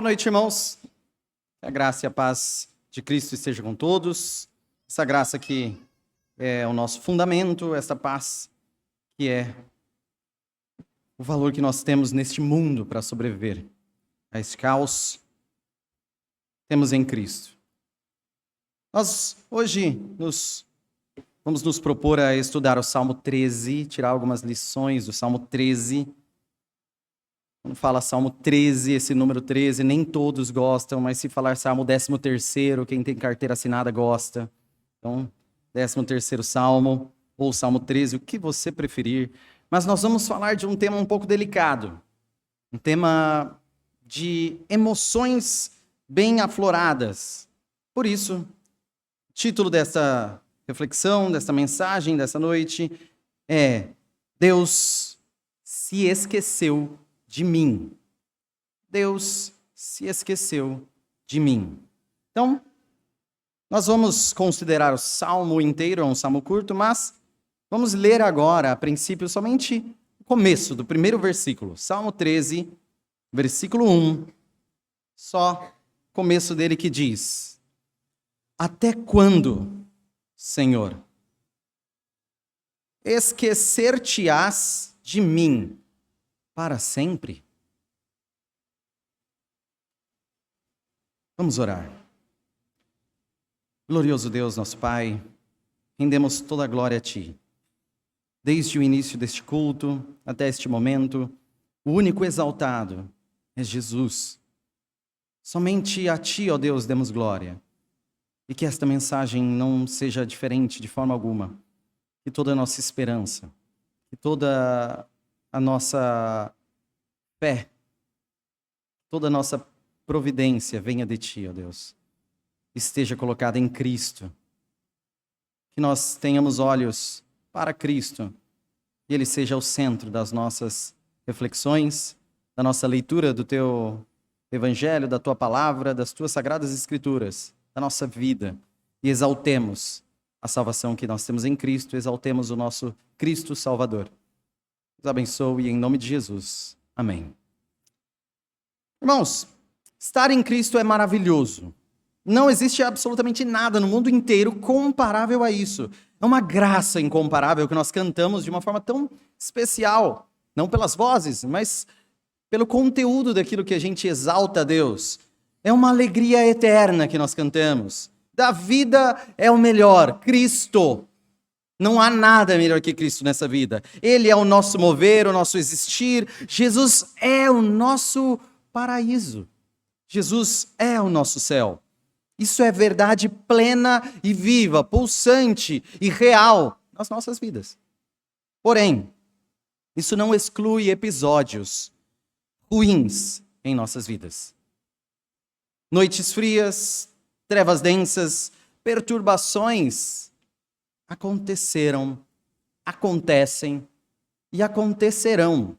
Boa noite, irmãos. Que a graça e a paz de Cristo esteja com todos. Essa graça que é o nosso fundamento, essa paz que é o valor que nós temos neste mundo para sobreviver a esse caos, temos em Cristo. Nós hoje vamos nos propor a estudar o Salmo 13, tirar algumas lições do Salmo 13. Quando fala Salmo 13, esse número 13, nem todos gostam, mas se falar Salmo 13º, quem tem carteira assinada gosta. Então, 13º Salmo, ou Salmo 13, o que você preferir. Mas nós vamos falar de um tema um pouco delicado. Um tema de emoções bem afloradas. Por isso, o título desta reflexão, desta mensagem, dessa noite, é Deus se esqueceu de mim. Deus se esqueceu de mim. Então, nós vamos considerar o salmo inteiro, é um salmo curto, mas vamos ler agora, a princípio, somente o começo do primeiro versículo. Salmo 13, versículo 1. Só o começo dele que diz: Até quando, Senhor, esquecer-te-ás de mim para sempre? Vamos orar. Glorioso Deus, nosso Pai, rendemos toda a glória a Ti. Desde o início deste culto até este momento, o único exaltado é Jesus. Somente a Ti, ó Deus, demos glória. E que esta mensagem não seja diferente de forma alguma. Que toda a nossa esperança, que toda a nossa fé, toda a nossa providência venha de Ti, ó Deus. Esteja colocada em Cristo. Que nós tenhamos olhos para Cristo e Ele seja o centro das nossas reflexões, da nossa leitura do Teu Evangelho, da Tua Palavra, das Tuas Sagradas Escrituras, da nossa vida. E exaltemos a salvação que nós temos em Cristo, exaltemos o nosso Cristo Salvador. Deus abençoe em nome de Jesus. Amém. Irmãos, estar em Cristo é maravilhoso. Não existe absolutamente nada no mundo inteiro comparável a isso. É uma graça incomparável que nós cantamos de uma forma tão especial. Não pelas vozes, mas pelo conteúdo daquilo que a gente exalta a Deus. É uma alegria eterna que nós cantamos. Da vida é o melhor, Cristo. Não há nada melhor que Cristo nessa vida. Ele é o nosso mover, o nosso existir. Jesus é o nosso paraíso. Jesus é o nosso céu. Isso é verdade plena e viva, pulsante e real nas nossas vidas. Porém, isso não exclui episódios ruins em nossas vidas. Noites frias, trevas densas, perturbações aconteceram, acontecem e acontecerão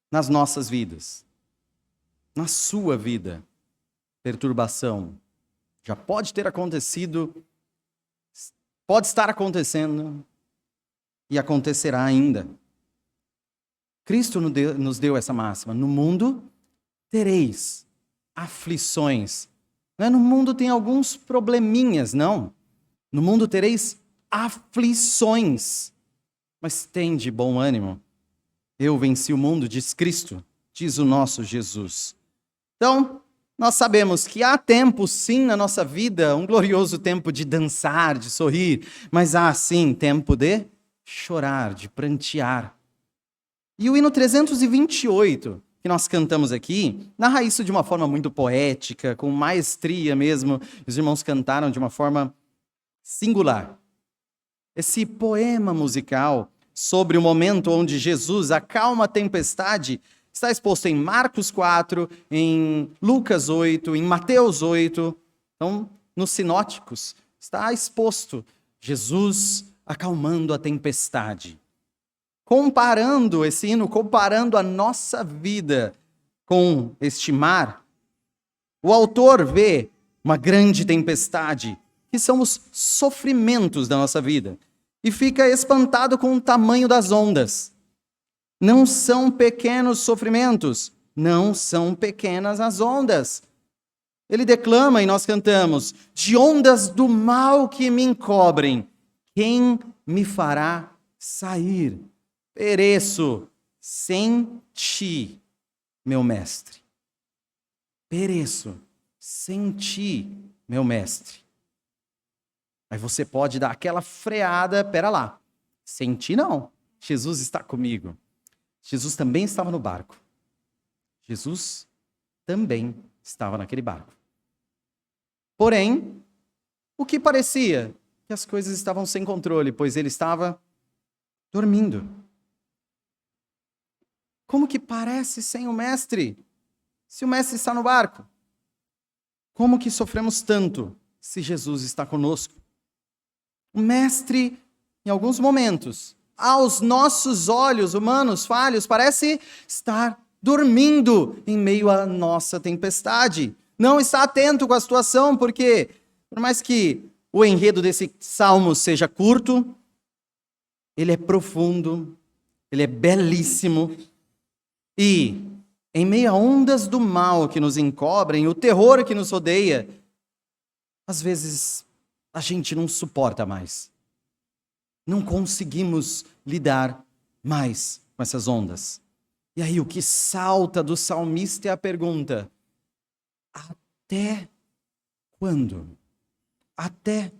nas nossas vidas. Na sua vida, perturbação já pode ter acontecido, pode estar acontecendo e acontecerá ainda. Cristo nos deu essa máxima: no mundo tereis aflições. Não é no mundo tem alguns probleminhas, não. No mundo tereis aflições, mas tende bom ânimo. Eu venci o mundo, diz Cristo, diz o nosso Jesus. Então, nós sabemos que há tempo, sim, na nossa vida, um glorioso tempo de dançar, de sorrir, mas há, sim, tempo de chorar, de prantear. E o hino 328, que nós cantamos aqui, narra isso de uma forma muito poética, com maestria mesmo. Os irmãos cantaram de uma forma singular. Esse poema musical sobre o momento onde Jesus acalma a tempestade está exposto em Marcos 4, em Lucas 8, em Mateus 8. Então, nos sinóticos, está exposto Jesus acalmando a tempestade. Comparando esse hino, comparando a nossa vida com este mar, o autor vê uma grande tempestade, que são os sofrimentos da nossa vida, e fica espantado com o tamanho das ondas. Não são pequenos sofrimentos, não são pequenas as ondas. Ele declama e nós cantamos: de ondas do mal que me encobrem, quem me fará sair? Pereço sem ti, meu mestre. Pereço sem ti, meu mestre. Aí você pode dar aquela freada, pera lá, sem ti não, Jesus está comigo. Jesus também estava no barco. Jesus também estava naquele barco. Porém, o que parecia que as coisas estavam sem controle, pois ele estava dormindo. Como que parece sem o mestre, se o mestre está no barco? Como que sofremos tanto se Jesus está conosco? O mestre, em alguns momentos, aos nossos olhos humanos falhos, parece estar dormindo em meio à nossa tempestade. Não está atento com a situação, porque, por mais que o enredo desse salmo seja curto, ele é profundo, ele é belíssimo, e em meio a ondas do mal que nos encobrem, o terror que nos rodeia, às vezes a gente não suporta mais. Não conseguimos lidar mais com essas ondas. E aí o que salta do salmista é a pergunta: até quando? Até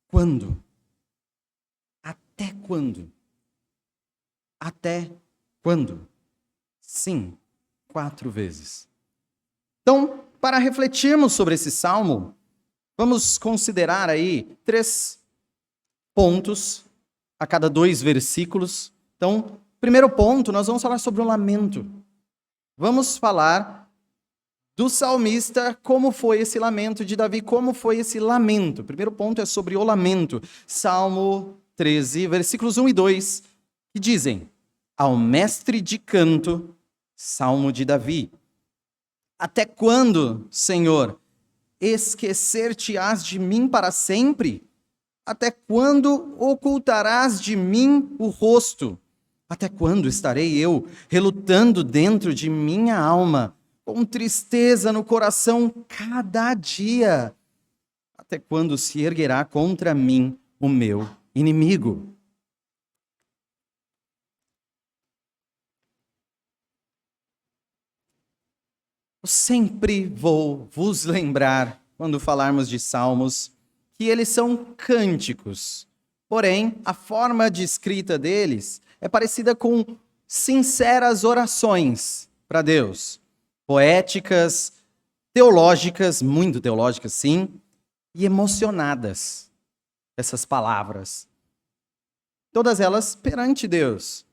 quando? Até quando? Até quando? Sim, 4 vezes. Então, para refletirmos sobre esse salmo, vamos considerar aí 3 pontos a cada 2 versículos. Então, primeiro ponto, nós vamos falar sobre o lamento. Vamos falar do salmista, como foi esse lamento de Davi, como foi esse lamento. O primeiro ponto é sobre o lamento. Salmo 13, versículos 1 e 2, que dizem: ao mestre de canto, salmo de Davi. Até quando, Senhor, esquecer-te-ás de mim para sempre? Até quando ocultarás de mim o rosto? Até quando estarei eu relutando dentro de minha alma, com tristeza no coração cada dia? Até quando se erguerá contra mim o meu inimigo? Eu sempre vou vos lembrar, quando falarmos de salmos, que eles são cânticos. Porém, a forma de escrita deles é parecida com sinceras orações para Deus. Poéticas, teológicas, muito teológicas, sim, e emocionadas, essas palavras. Todas elas perante Deus.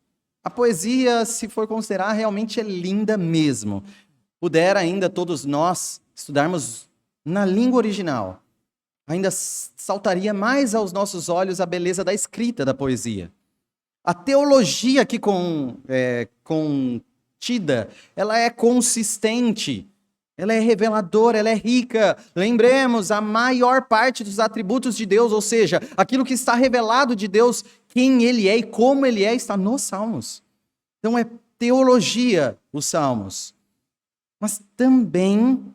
A poesia, se for considerar, realmente é linda mesmo. Pudera ainda todos nós estudarmos na língua original, ainda saltaria mais aos nossos olhos a beleza da escrita da poesia. A teologia aqui contida, ela é consistente, ela é reveladora, ela é rica. Lembremos, a maior parte dos atributos de Deus, ou seja, aquilo que está revelado de Deus, quem Ele é e como Ele é, está nos Salmos. Então é teologia os Salmos. Mas também,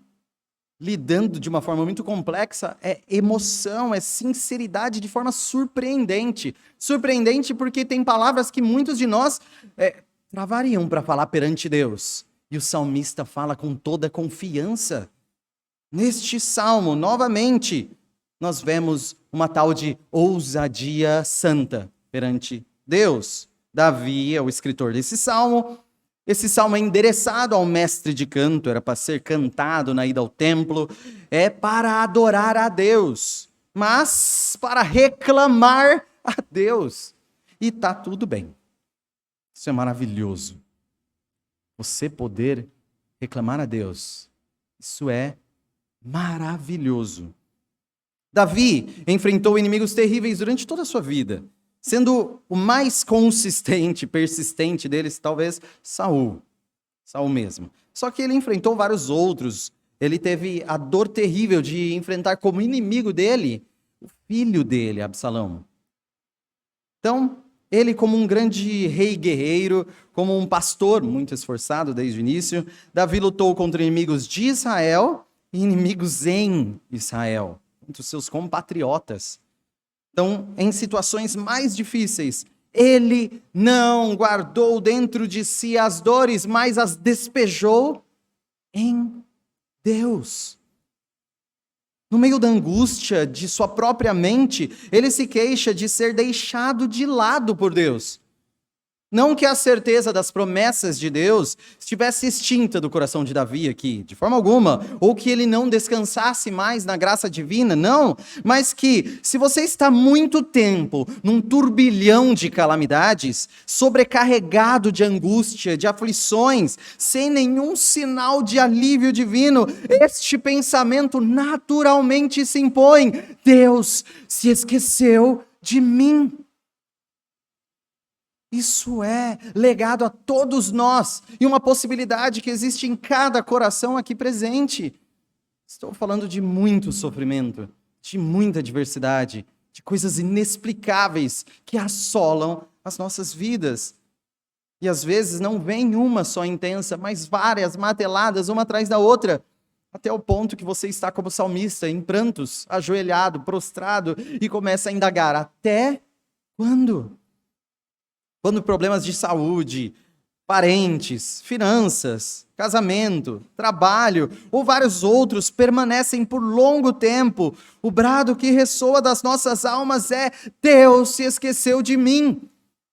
lidando de uma forma muito complexa, é emoção, é sinceridade de forma surpreendente. Surpreendente porque tem palavras que muitos de nós travariam para falar perante Deus. E o salmista fala com toda confiança. Neste salmo, novamente, nós vemos uma tal de ousadia santa perante Deus. Davi é o escritor desse salmo. Esse salmo é endereçado ao mestre de canto, era para ser cantado na ida ao templo, é para adorar a Deus, mas para reclamar a Deus. E tá tudo bem. Isso é maravilhoso. Você poder reclamar a Deus, isso é maravilhoso. Davi enfrentou inimigos terríveis durante toda a sua vida, sendo o mais consistente, persistente deles, talvez, Saul mesmo. Só que ele enfrentou vários outros. Ele teve a dor terrível de enfrentar como inimigo dele o filho dele, Absalão. Então, Ele, como um grande rei guerreiro, como um pastor muito esforçado desde o início, Davi lutou contra inimigos de Israel e inimigos em Israel, entre os seus compatriotas. Então, em situações mais difíceis, ele não guardou dentro de si as dores, mas as despejou em Deus. No meio da angústia de sua própria mente, ele se queixa de ser deixado de lado por Deus. Não que a certeza das promessas de Deus estivesse extinta do coração de Davi aqui, de forma alguma, ou que ele não descansasse mais na graça divina, não, mas que se você está muito tempo num turbilhão de calamidades, sobrecarregado de angústia, de aflições, sem nenhum sinal de alívio divino, este pensamento naturalmente se impõe: Deus se esqueceu de mim. Isso é legado a todos nós e uma possibilidade que existe em cada coração aqui presente. Estou falando de muito sofrimento, de muita adversidade, de coisas inexplicáveis que assolam as nossas vidas. E às vezes não vem uma só intensa, mas várias marteladas, uma atrás da outra, até o ponto que você está como salmista, em prantos, ajoelhado, prostrado, e começa a indagar: até quando? Quando problemas de saúde, parentes, finanças, casamento, trabalho ou vários outros permanecem por longo tempo, o brado que ressoa das nossas almas é: Deus se esqueceu de mim.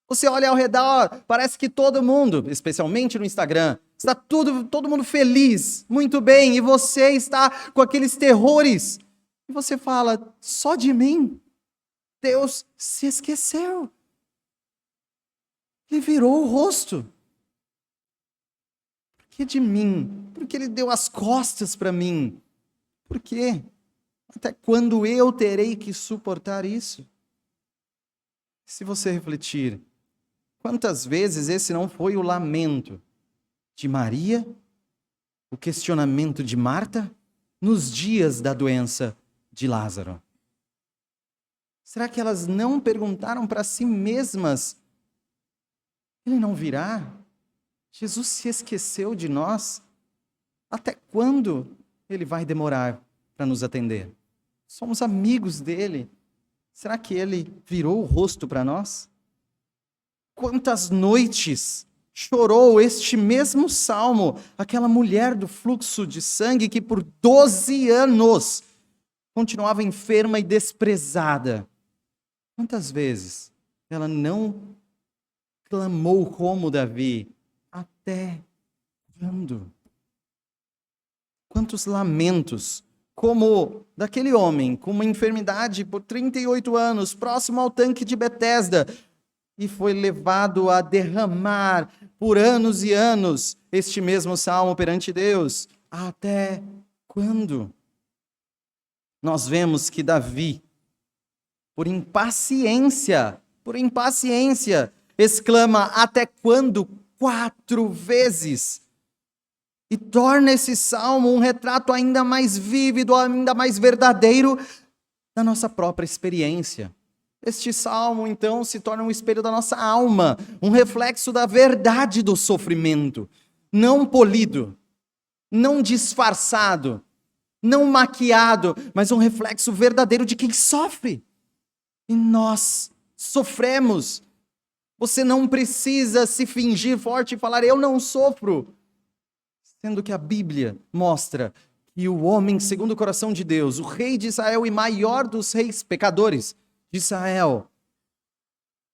Você olha ao redor, parece que todo mundo, especialmente no Instagram, está todo mundo feliz, muito bem, e você está com aqueles terrores. E você fala: só de mim? Deus se esqueceu. Ele virou o rosto. Por que de mim? Porque ele deu as costas para mim. Por quê? Até quando eu terei que suportar isso? Se você refletir, quantas vezes esse não foi o lamento de Maria, o questionamento de Marta, nos dias da doença de Lázaro? Será que elas não perguntaram para si mesmas: ele não virá? Jesus se esqueceu de nós? Até quando ele vai demorar para nos atender? Somos amigos dele. Será que ele virou o rosto para nós? Quantas noites chorou este mesmo salmo, aquela mulher do fluxo de sangue que por 12 anos continuava enferma e desprezada? Quantas vezes ela não clamou como Davi: até quando? Quantos lamentos, como daquele homem com uma enfermidade por 38 anos, próximo ao tanque de Betesda, e foi levado a derramar por anos e anos este mesmo salmo perante Deus: até quando? Nós vemos que Davi, por impaciência, exclama até quando 4 vezes. E torna esse salmo um retrato ainda mais vívido, ainda mais verdadeiro da nossa própria experiência. Este salmo, então, se torna um espelho da nossa alma, um reflexo da verdade do sofrimento, não polido, não disfarçado, não maquiado, mas um reflexo verdadeiro de quem sofre. E nós sofremos. Você não precisa se fingir forte e falar: eu não sofro. Sendo que a Bíblia mostra que o homem segundo o coração de Deus, o rei de Israel e maior dos reis pecadores de Israel,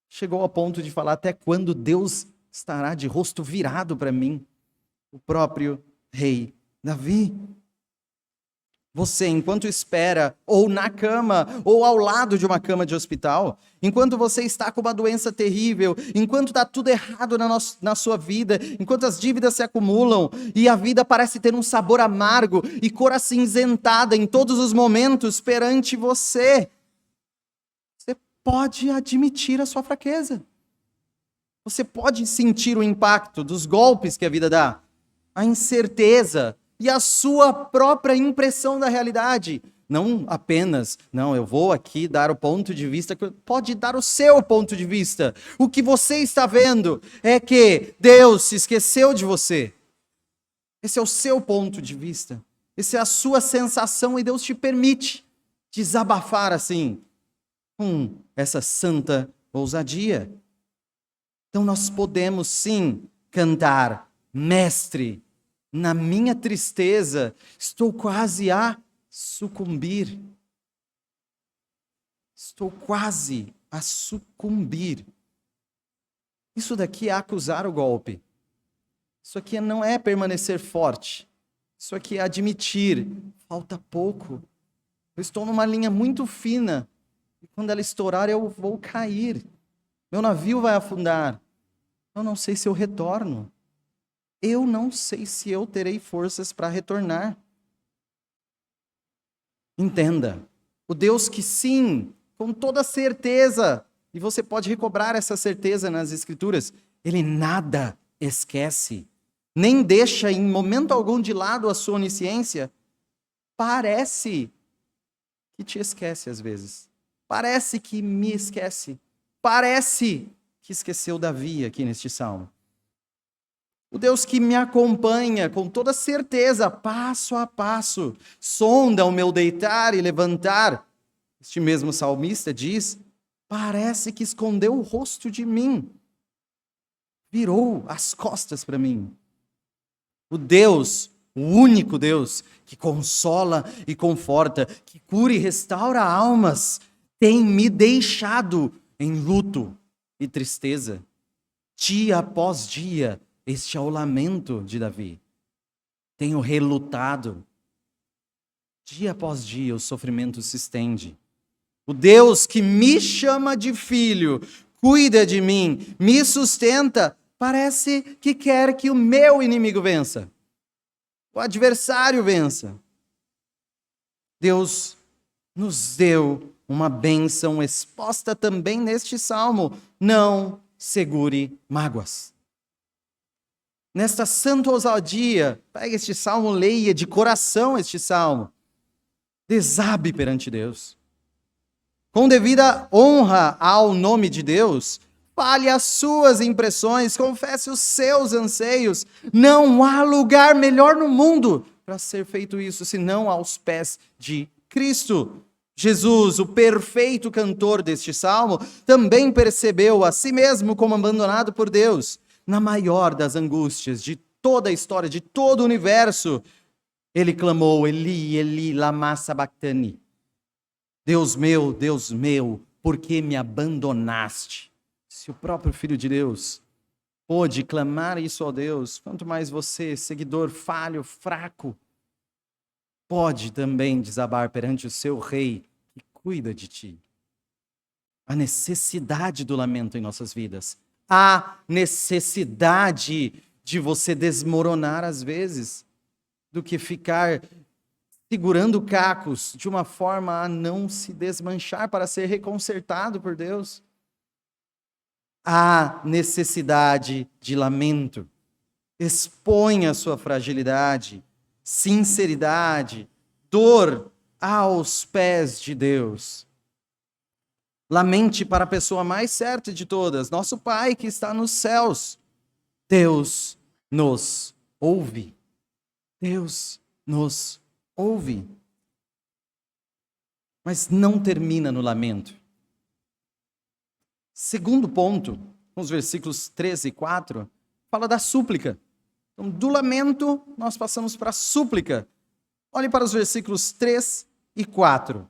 chegou ao ponto de falar: até quando Deus estará de rosto virado para mim? O próprio rei Davi. Você, enquanto espera, ou na cama, ou ao lado de uma cama de hospital, enquanto você está com uma doença terrível, enquanto está tudo errado na sua vida, enquanto as dívidas se acumulam e a vida parece ter um sabor amargo e cor acinzentada em todos os momentos perante você, você pode admitir a sua fraqueza. Você pode sentir o impacto dos golpes que a vida dá, a incerteza e a sua própria impressão da realidade. Não apenas, não, eu vou aqui dar o ponto de vista, pode dar o seu ponto de vista. O que você está vendo é que Deus se esqueceu de você. Esse é o seu ponto de vista. Essa é a sua sensação e Deus te permite desabafar assim, com essa santa ousadia. Então nós podemos sim cantar, Mestre, na minha tristeza, estou quase a sucumbir. Estou quase a sucumbir. Isso daqui é acusar o golpe. Isso aqui não é permanecer forte. Isso aqui é admitir, falta pouco. Eu estou numa linha muito fina. E quando ela estourar, eu vou cair. Meu navio vai afundar. Eu não sei se eu retorno. Eu não sei se eu terei forças para retornar. Entenda, o Deus que sim, com toda certeza, e você pode recobrar essa certeza nas Escrituras, Ele nada esquece, nem deixa em momento algum de lado a sua onisciência. Parece que te esquece às vezes. Parece que me esquece. Parece que esqueceu Davi aqui neste salmo. O Deus que me acompanha com toda certeza, passo a passo, sonda o meu deitar e levantar. Este mesmo salmista diz, parece que escondeu o rosto de mim, virou as costas para mim. O Deus, o único Deus, que consola e conforta, que cura e restaura almas, tem me deixado em luto e tristeza, dia após dia. Este é o lamento de Davi. Tenho relutado. Dia após dia o sofrimento se estende. O Deus que me chama de filho, cuida de mim, me sustenta, parece que quer que o meu inimigo vença. O adversário vença. Deus nos deu uma bênção exposta também neste salmo. Não segure mágoas. Nesta santa ousadia, pegue este salmo, leia de coração este salmo. Desabe perante Deus. Com devida honra ao nome de Deus, fale as suas impressões, confesse os seus anseios. Não há lugar melhor no mundo para ser feito isso, senão aos pés de Cristo. Jesus, o perfeito cantor deste salmo, também percebeu a si mesmo como abandonado por Deus. Na maior das angústias de toda a história, de todo o universo, ele clamou, Eli, Eli, lama sabachthani. Deus meu, por que me abandonaste? Se o próprio Filho de Deus pôde clamar isso a Deus, quanto mais você, seguidor falho, fraco, pode também desabar perante o seu Rei que cuida de ti. A necessidade do lamento em nossas vidas. A necessidade de você desmoronar às vezes, do que ficar segurando cacos de uma forma a não se desmanchar para ser reconsertado por Deus. A necessidade de lamento. Exponha a sua fragilidade, sinceridade, dor aos pés de Deus. Lamente para a pessoa mais certa de todas, nosso Pai que está nos céus. Deus nos ouve. Deus nos ouve. Mas não termina no lamento. Segundo ponto, nos versículos 13 e 4, fala da súplica. Então, do lamento, nós passamos para a súplica. Olhe para os versículos 3 e 4.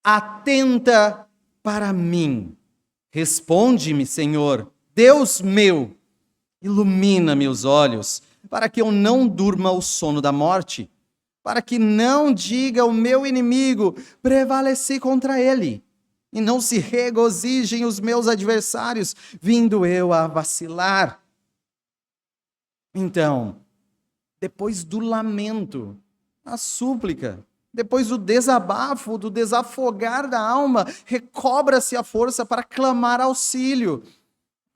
Atenta para mim. Responde-me, Senhor, Deus meu. Ilumina meus olhos, para que eu não durma o sono da morte, para que não diga o meu inimigo, prevaleci contra ele, e não se regozijem os meus adversários, vindo eu a vacilar. Então, depois do lamento, a súplica, depois do desabafo, do desafogar da alma, recobra-se a força para clamar auxílio.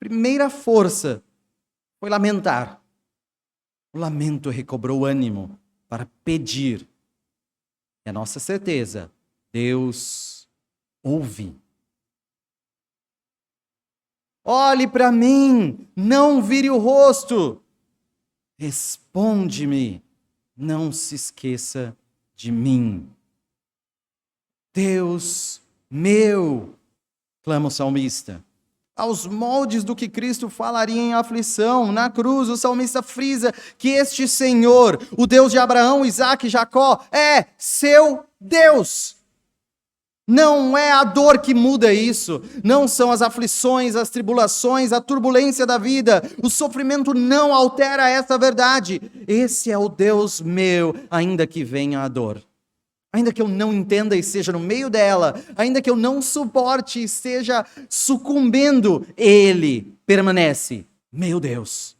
Primeira força foi lamentar. O lamento recobrou ânimo para pedir. E a nossa certeza, Deus ouve. Olhe para mim, não vire o rosto. Responde-me, não se esqueça de mim. Deus meu, clama o salmista. Aos moldes do que Cristo falaria em aflição, na cruz, o salmista frisa que este Senhor, o Deus de Abraão, Isaque e Jacó, é seu Deus. Não é a dor que muda isso, não são as aflições, as tribulações, a turbulência da vida, o sofrimento não altera essa verdade. Esse é o Deus meu, ainda que venha a dor. Ainda que eu não entenda e esteja no meio dela, ainda que eu não suporte e esteja sucumbendo, Ele permanece. Meu Deus,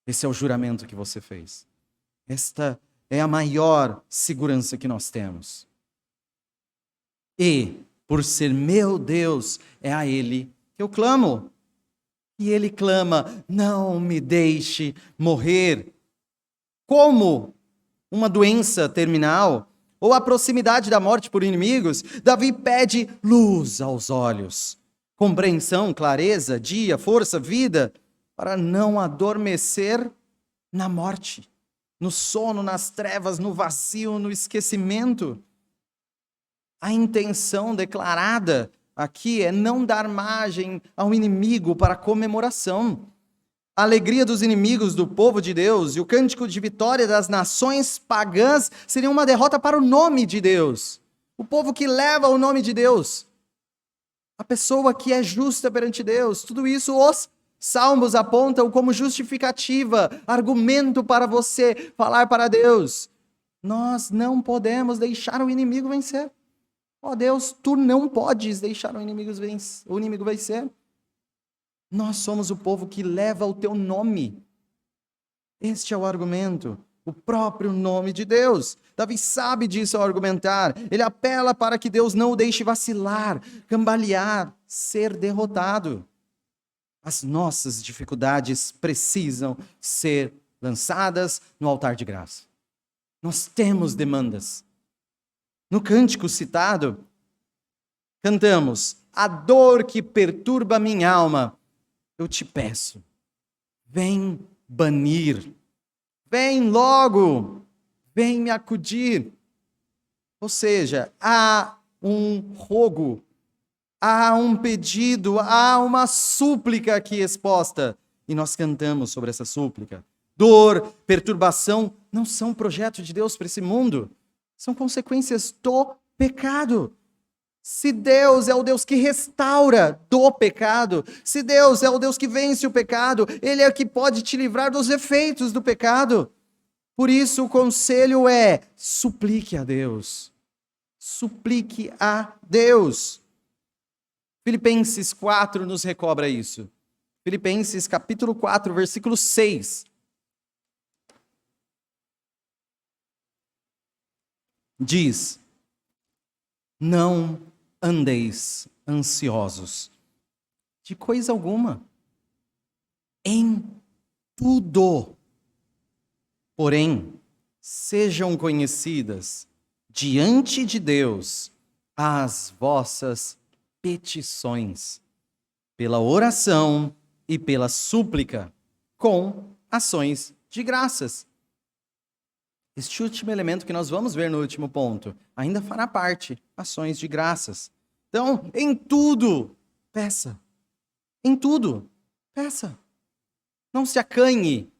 esse é o juramento que você fez. Esta é a maior segurança que nós temos. E, por ser meu Deus, é a Ele que eu clamo. E Ele clama, não me deixe morrer. Como uma doença terminal, ou a proximidade da morte por inimigos, Davi pede luz aos olhos, compreensão, clareza, dia, força, vida, para não adormecer na morte, no sono, nas trevas, no vazio, no esquecimento. A intenção declarada aqui é não dar margem ao inimigo para comemoração. A alegria dos inimigos do povo de Deus e o cântico de vitória das nações pagãs seriam uma derrota para o nome de Deus. O povo que leva o nome de Deus. A pessoa que é justa perante Deus. Tudo isso os salmos apontam como justificativa, argumento para você falar para Deus. Nós não podemos deixar o inimigo vencer. Ó Deus, tu não podes deixar o inimigo vencer. Nós somos o povo que leva o teu nome. Este é o argumento, o próprio nome de Deus. Davi sabe disso ao argumentar. Ele apela para que Deus não o deixe vacilar, cambalear, ser derrotado. As nossas dificuldades precisam ser lançadas no altar de graça. Nós temos demandas. No cântico citado, cantamos: a dor que perturba minha alma, eu te peço, vem banir, vem logo, vem me acudir. Ou seja, há um rogo, há um pedido, há uma súplica aqui exposta. E nós cantamos sobre essa súplica. Dor, perturbação, não são projeto de Deus para esse mundo. São consequências do pecado. Se Deus é o Deus que restaura do pecado, se Deus é o Deus que vence o pecado, Ele é o que pode te livrar dos efeitos do pecado. Por isso o conselho é: suplique a Deus. Suplique a Deus. Filipenses 4 nos recobra isso. Filipenses capítulo 4, versículo 6. Diz: não andeis ansiosos de coisa alguma, em tudo, porém, sejam conhecidas diante de Deus as vossas petições, pela oração e pela súplica, com ações de graças. Este último elemento que nós vamos ver no último ponto, ainda fará parte, ações de graças. Então, em tudo, peça. Em tudo, peça. Não se acanhe.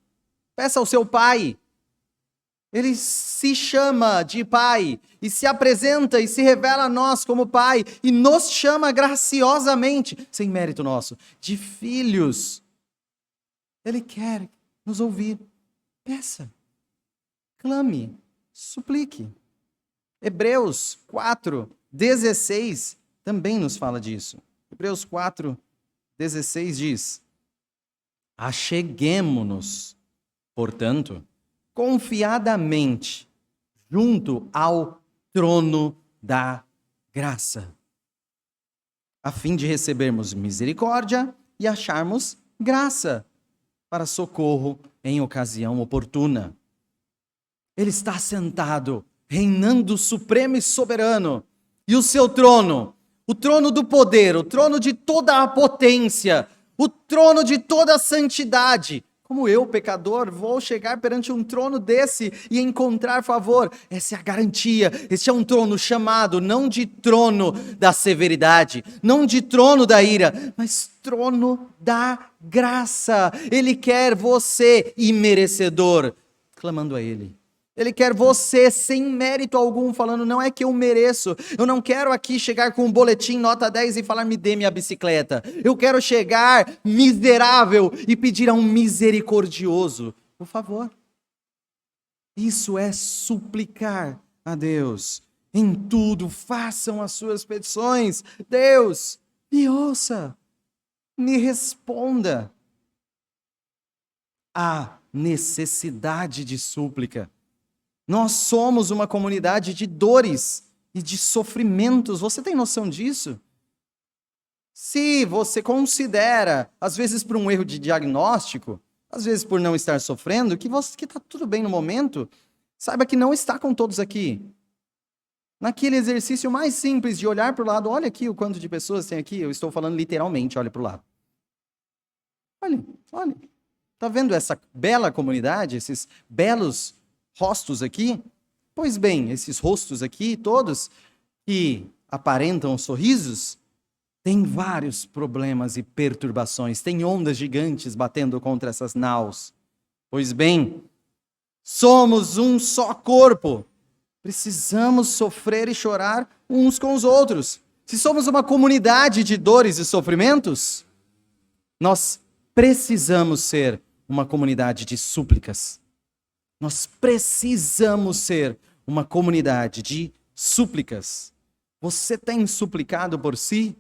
Peça ao seu pai. Ele se chama de pai e se apresenta e se revela a nós como pai e nos chama graciosamente, sem mérito nosso, de filhos. Ele quer nos ouvir. Peça. Clame, suplique. Hebreus 4:16 também nos fala disso. Hebreus 4:16 diz: acheguemo-nos, portanto, confiadamente, junto ao trono da graça, a fim de recebermos misericórdia e acharmos graça para socorro em ocasião oportuna. Ele está sentado reinando supremo e soberano. E o seu trono, o trono do poder, o trono de toda a potência, o trono de toda a santidade. Como eu, pecador, vou chegar perante um trono desse e encontrar favor? Essa é a garantia. Este é um trono chamado não de trono da severidade, não de trono da ira, mas trono da graça. Ele quer você imerecedor, clamando a Ele. Ele quer você sem mérito algum, falando, não é que eu mereço, eu não quero aqui chegar com um boletim nota 10 e falar, me dê minha bicicleta. Eu quero chegar miserável e pedir a um misericordioso, por favor. Isso é suplicar a Deus. Em tudo façam as suas petições. Deus, me ouça, me responda. Há necessidade de súplica. Nós somos uma comunidade de dores e de sofrimentos. Você tem noção disso? Se você considera, às vezes por um erro de diagnóstico, às vezes por não estar sofrendo, que está tudo bem no momento, saiba que não está com todos aqui. Naquele exercício mais simples de olhar para o lado, olha aqui o quanto de pessoas tem aqui, eu estou falando literalmente, olha para o lado. Olha. Está vendo essa bela comunidade, esses belos rostos aqui? Pois bem, esses rostos aqui, todos, que aparentam sorrisos, têm vários problemas e perturbações, têm ondas gigantes batendo contra essas naus. Pois bem, somos um só corpo, precisamos sofrer e chorar uns com os outros. Se somos uma comunidade de dores e sofrimentos, nós precisamos ser uma comunidade de súplicas. Nós precisamos ser uma comunidade de súplicas. Você tem suplicado por si?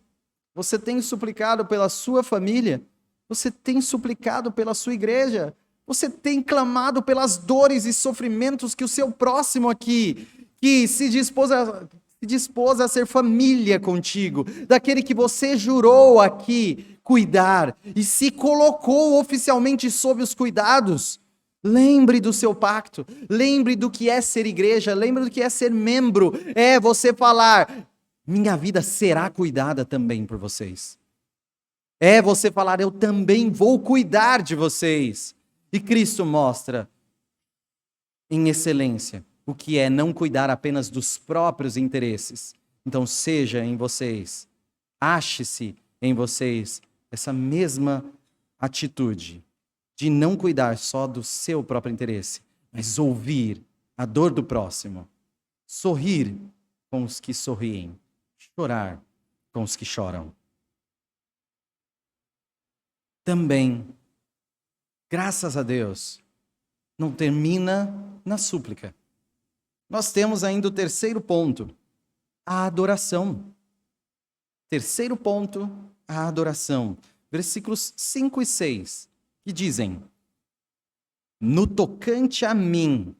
Você tem suplicado pela sua família? Você tem suplicado pela sua igreja? Você tem clamado pelas dores e sofrimentos que o seu próximo aqui, que se dispôs a ser família contigo, daquele que você jurou aqui cuidar e se colocou oficialmente sob os cuidados? Lembre do seu pacto, lembre do que é ser igreja, lembre do que é ser membro. É você falar, minha vida será cuidada também por vocês. É você falar, eu também vou cuidar de vocês. E Cristo mostra, em excelência, o que é não cuidar apenas dos próprios interesses. Então seja em vocês, ache-se em vocês essa mesma atitude de não cuidar só do seu próprio interesse, mas ouvir a dor do próximo, sorrir com os que sorriem, chorar com os que choram. Também, graças a Deus, não termina na súplica. Nós temos ainda o terceiro ponto, a adoração. Terceiro ponto, a adoração. Versículos 5 e 6. Que dizem, no tocante a mim,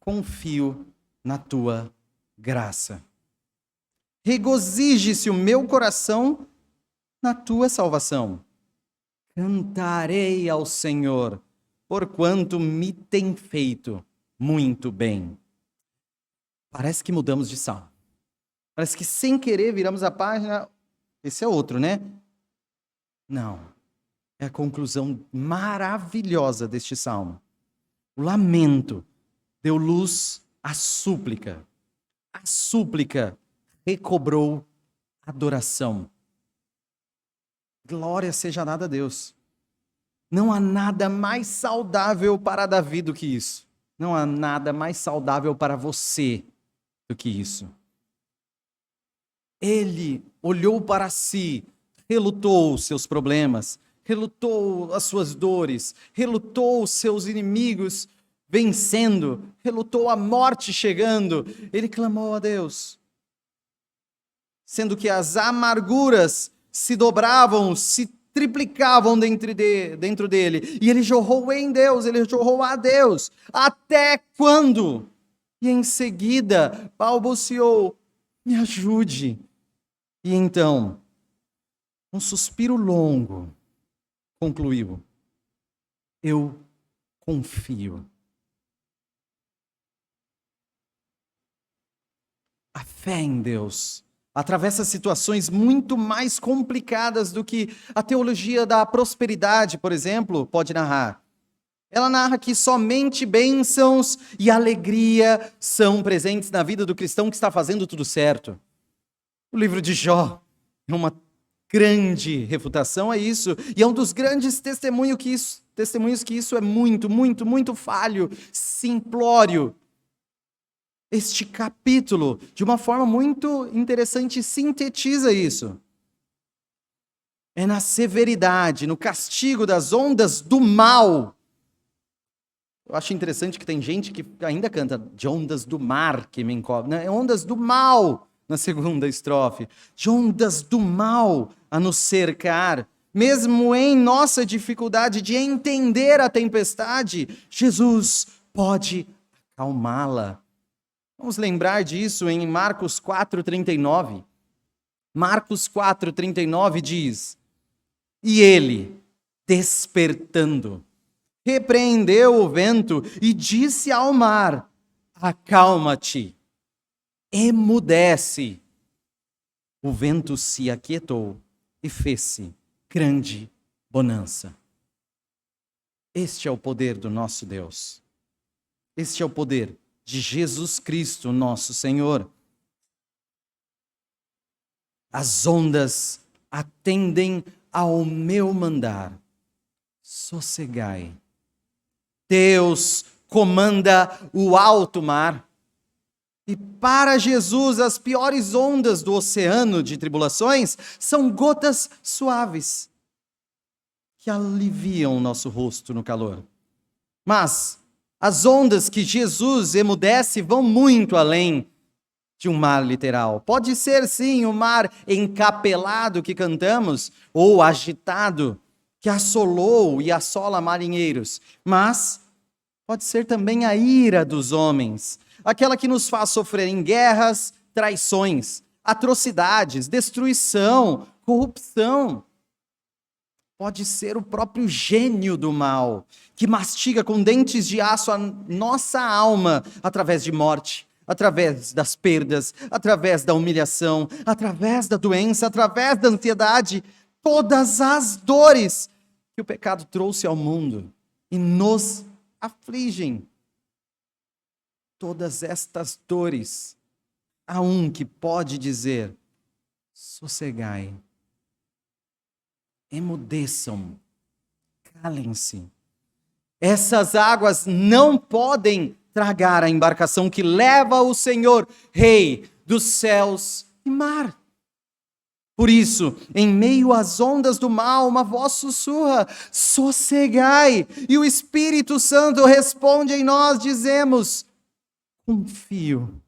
confio na tua graça. Regozije-se o meu coração na tua salvação. Cantarei ao Senhor, porquanto me tem feito muito bem. Parece que mudamos de salmo. Parece que sem querer viramos a página. Esse é outro, né? Não. É a conclusão maravilhosa deste salmo. O lamento deu luz à súplica. A súplica recobrou adoração. Glória seja dada a Deus. Não há nada mais saudável para Davi do que isso. Não há nada mais saudável para você do que isso. Ele olhou para si, relutou os seus problemas, relutou as suas dores, relutou os seus inimigos vencendo, relutou a morte chegando. Ele clamou a Deus. Sendo que as amarguras se dobravam, se triplicavam dentro dele. E ele jorrou em Deus, ele jorrou a Deus. Até quando? E em seguida balbuciou, me ajude. E então, um suspiro longo, concluiu, eu confio. A fé em Deus atravessa situações muito mais complicadas do que a teologia da prosperidade, por exemplo, pode narrar. Ela narra que somente bênçãos e alegria são presentes na vida do cristão que está fazendo tudo certo. O livro de Jó é uma grande refutação a isso, e é um dos grandes testemunhos que isso é muito, muito, muito falho, simplório. Este capítulo, de uma forma muito interessante, sintetiza isso. É na severidade, no castigo das ondas do mal. Eu acho interessante que tem gente que ainda canta de ondas do mar que me encobrem. É ondas do mal na segunda estrofe. De ondas do mal a nos cercar. Mesmo em nossa dificuldade de entender a tempestade, Jesus pode acalmá-la. Vamos lembrar disso em Marcos 4,39. Marcos 4,39 diz: E ele, despertando, repreendeu o vento e disse ao mar: Acalma-te, emudece. O vento se aquietou e fez-se grande bonança. Este é o poder do nosso Deus. Este é o poder de Jesus Cristo, nosso Senhor. As ondas atendem ao meu mandar. Sossegai. Deus comanda o alto mar. E para Jesus, as piores ondas do oceano de tribulações são gotas suaves que aliviam o nosso rosto no calor. Mas as ondas que Jesus emudece vão muito além de um mar literal. Pode ser, sim, o mar encapelado que cantamos, ou agitado, que assolou e assola marinheiros. Mas pode ser também a ira dos homens, aquela que nos faz sofrer em guerras, traições, atrocidades, destruição, corrupção. Pode ser o próprio gênio do mal, que mastiga com dentes de aço a nossa alma através de morte, através das perdas, através da humilhação, através da doença, através da ansiedade, todas as dores que o pecado trouxe ao mundo e nos afligem. Todas estas dores, há um que pode dizer: sossegai, emudeçam, calem-se. Essas águas não podem tragar a embarcação que leva o Senhor, Rei dos céus e mar. Por isso, em meio às ondas do mal, uma voz sussurra: sossegai. E o Espírito Santo responde em nós, dizemos: confio,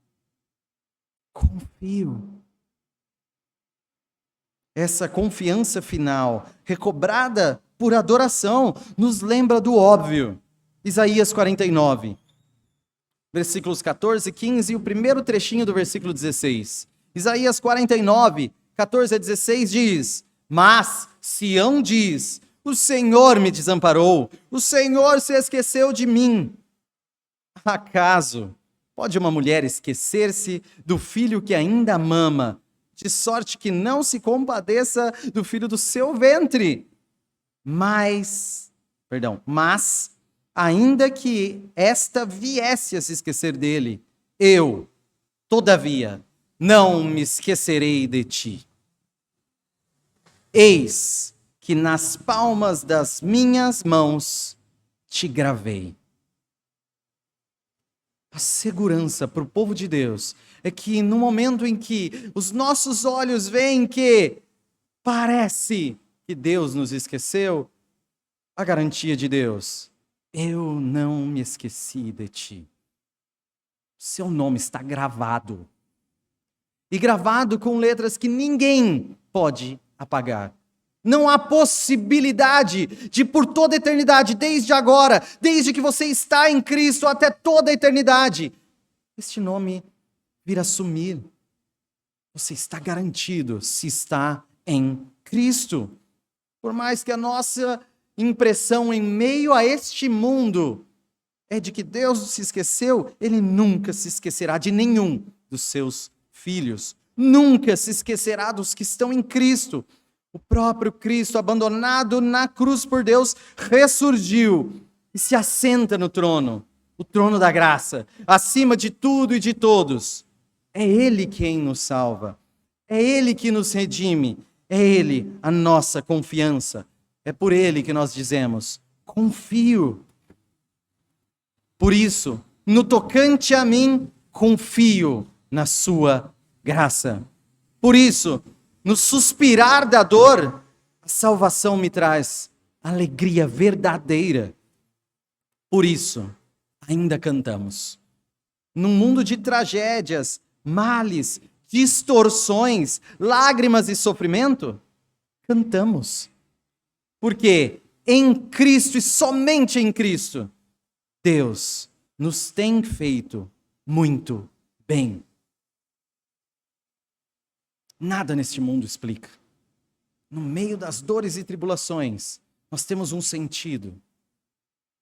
confio. Essa confiança final, recobrada por adoração, nos lembra do óbvio. Isaías 49, versículos 14 e 15 e o primeiro trechinho do versículo 16. Isaías 49, 14 a 16 diz: Mas Sião diz: o Senhor me desamparou, o Senhor se esqueceu de mim. Acaso pode uma mulher esquecer-se do filho que ainda mama, de sorte que não se compadeça do filho do seu ventre? Mas, ainda que esta viesse a se esquecer dele, eu, todavia, não me esquecerei de ti. Eis que nas palmas das minhas mãos te gravei. A segurança para o povo de Deus é que no momento em que os nossos olhos veem que parece que Deus nos esqueceu, a garantia de Deus: eu não me esqueci de ti. Seu nome está gravado. E gravado com letras que ninguém pode apagar. Não há possibilidade de, por toda a eternidade, desde agora, desde que você está em Cristo até toda a eternidade, este nome vir a sumir. Você está garantido se está em Cristo. Por mais que a nossa impressão em meio a este mundo é de que Deus se esqueceu, Ele nunca se esquecerá de nenhum dos seus filhos. Nunca se esquecerá dos que estão em Cristo. O próprio Cristo, abandonado na cruz por Deus, ressurgiu e se assenta no trono, o trono da graça, acima de tudo e de todos. É Ele quem nos salva, é Ele que nos redime, é Ele a nossa confiança. É por Ele que nós dizemos: confio. Por isso, no tocante a mim, confio na sua graça. Por isso, no suspirar da dor, a salvação me traz alegria verdadeira. Por isso, ainda cantamos. Num mundo de tragédias, males, distorções, lágrimas e sofrimento, cantamos. Porque em Cristo e somente em Cristo, Deus nos tem feito muito bem. Nada neste mundo explica. No meio das dores e tribulações, nós temos um sentido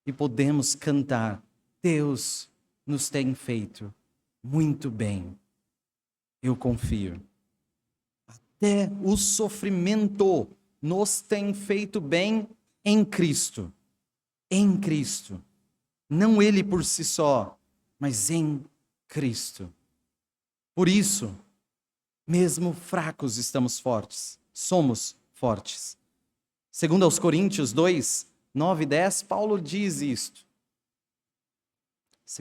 e podemos cantar: Deus nos tem feito muito bem. Eu confio. Até o sofrimento nos tem feito bem em Cristo. Em Cristo. Não Ele por si só, mas em Cristo. Por isso, mesmo fracos, estamos fortes. Somos fortes. Segundo aos Coríntios 2, 9 e 10, Paulo diz isto.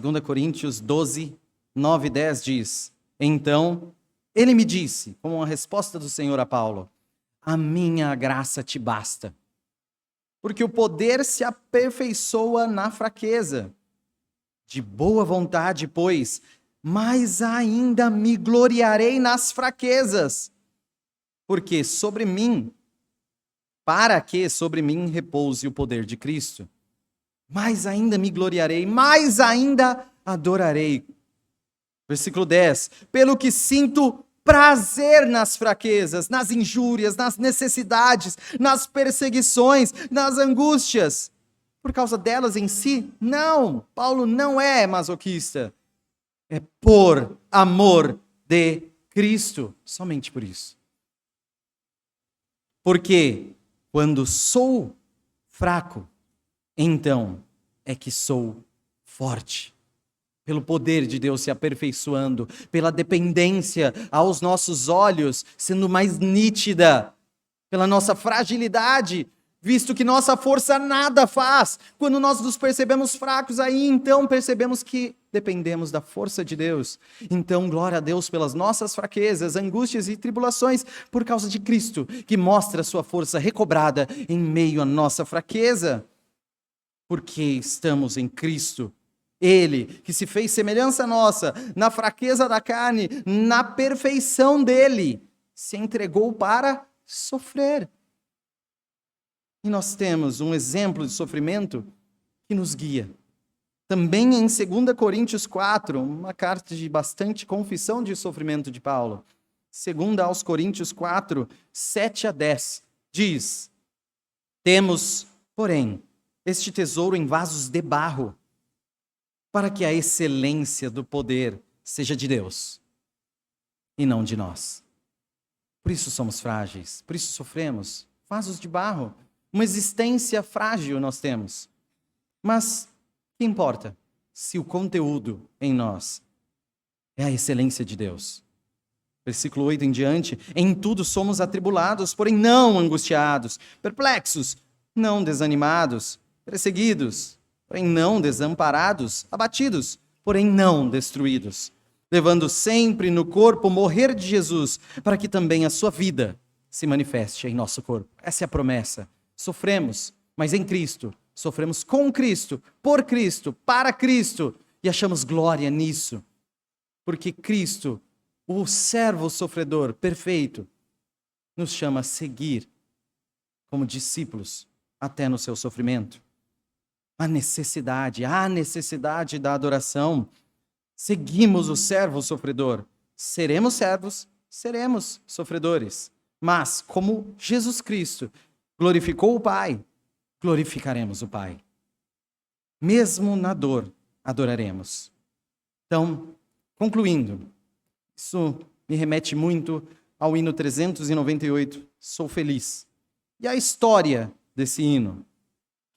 2 Coríntios 12, 9 e 10 diz: Então, ele me disse, como uma resposta do Senhor a Paulo: a minha graça te basta, porque o poder se aperfeiçoa na fraqueza. De boa vontade, pois, mas ainda me gloriarei nas fraquezas, porque para que sobre mim repouse o poder de Cristo. Mais ainda me gloriarei, mais ainda adorarei. Versículo 10. Pelo que sinto prazer nas fraquezas, nas injúrias, nas necessidades, nas perseguições, nas angústias. Por causa delas em si? Não, Paulo não é masoquista. É por amor de Cristo, somente por isso. Porque quando sou fraco, então é que sou forte. Pelo poder de Deus se aperfeiçoando, pela dependência aos nossos olhos sendo mais nítida, pela nossa fragilidade, visto que nossa força nada faz. Quando nós nos percebemos fracos, aí então percebemos que dependemos da força de Deus. Então, glória a Deus pelas nossas fraquezas, angústias e tribulações, por causa de Cristo, que mostra a sua força recobrada em meio à nossa fraqueza. Porque estamos em Cristo. Ele, que se fez semelhança nossa, na fraqueza da carne, na perfeição dele, se entregou para sofrer. E nós temos um exemplo de sofrimento que nos guia. Também em 2 Coríntios 4, uma carta de bastante confissão de sofrimento de Paulo. 2 aos Coríntios 4, 7 a 10, diz: Temos, porém, este tesouro em vasos de barro, para que a excelência do poder seja de Deus e não de nós. Por isso somos frágeis, por isso sofremos. Vasos de barro, uma existência frágil nós temos. Mas o que importa se o conteúdo em nós é a excelência de Deus? Versículo 8 em diante: em tudo somos atribulados, porém não angustiados, perplexos, não desanimados, perseguidos, porém não desamparados, abatidos, porém não destruídos, levando sempre no corpo o morrer de Jesus, para que também a sua vida se manifeste em nosso corpo. Essa é a promessa. Sofremos, mas em Cristo. Sofremos com Cristo, por Cristo, para Cristo, e achamos glória nisso. Porque Cristo, o servo sofredor perfeito, nos chama a seguir como discípulos até no seu sofrimento. A necessidade da adoração. Seguimos o servo sofredor. Seremos servos, seremos sofredores. Mas, como Jesus Cristo glorificou o Pai, glorificaremos o Pai. Mesmo na dor, adoraremos. Então, concluindo, isso me remete muito ao hino 398, Sou Feliz. E a história desse hino,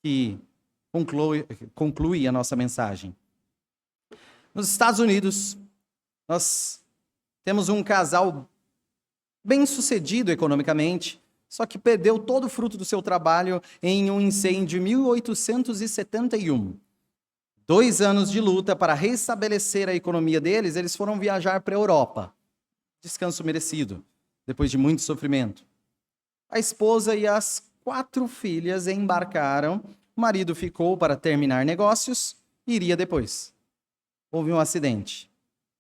que conclui a nossa mensagem. Nos Estados Unidos, nós temos um casal bem-sucedido economicamente, só que perdeu todo o fruto do seu trabalho em um incêndio em 1871. 2 anos de luta para restabelecer a economia deles, eles foram viajar para a Europa. Descanso merecido, depois de muito sofrimento. A esposa e as 4 filhas embarcaram, o marido ficou para terminar negócios e iria depois. Houve um acidente,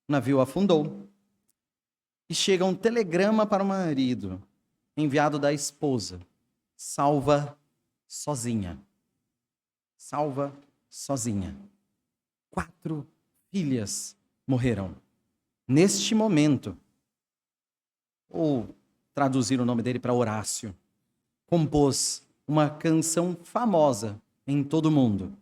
o navio afundou e chega um telegrama para o marido, enviado da esposa. Salva sozinha. Salva sozinha. 4 filhas morreram. Neste momento, ou traduzir o nome dele para Horácio, compôs uma canção famosa em todo o mundo,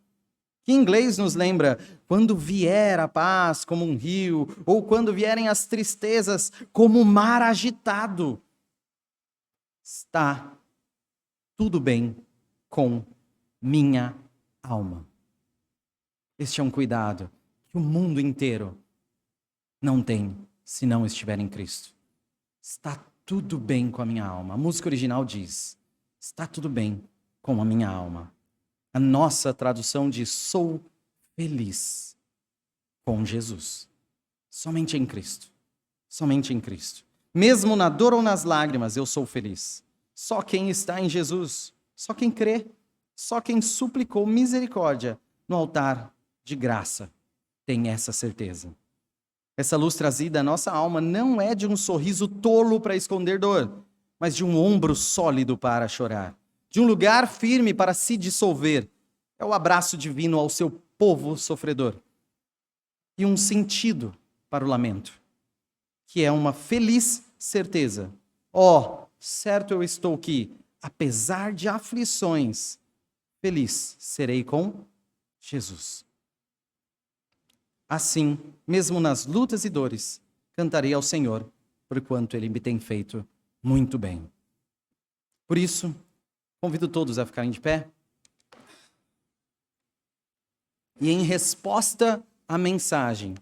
que em inglês nos lembra: quando vier a paz como um rio, ou quando vierem as tristezas como o mar agitado, está tudo bem com minha alma. Este é um cuidado que o mundo inteiro não tem se não estiver em Cristo. Está tudo bem com a minha alma. A música original diz: está tudo bem com a minha alma. A nossa tradução diz: sou feliz com Jesus. Somente em Cristo. Somente em Cristo. Mesmo na dor ou nas lágrimas, eu sou feliz. Só quem está em Jesus, só quem crê, só quem suplicou misericórdia no altar de graça tem essa certeza. Essa luz trazida à nossa alma não é de um sorriso tolo para esconder dor, mas de um ombro sólido para chorar, de um lugar firme para se dissolver. É o abraço divino ao seu povo sofredor. E um sentido para o lamento, que é uma feliz certeza. Certo eu estou que, apesar de aflições, feliz serei com Jesus. Assim, mesmo nas lutas e dores, cantarei ao Senhor, porquanto Ele me tem feito muito bem. Por isso, convido todos a ficarem de pé. E em resposta à mensagem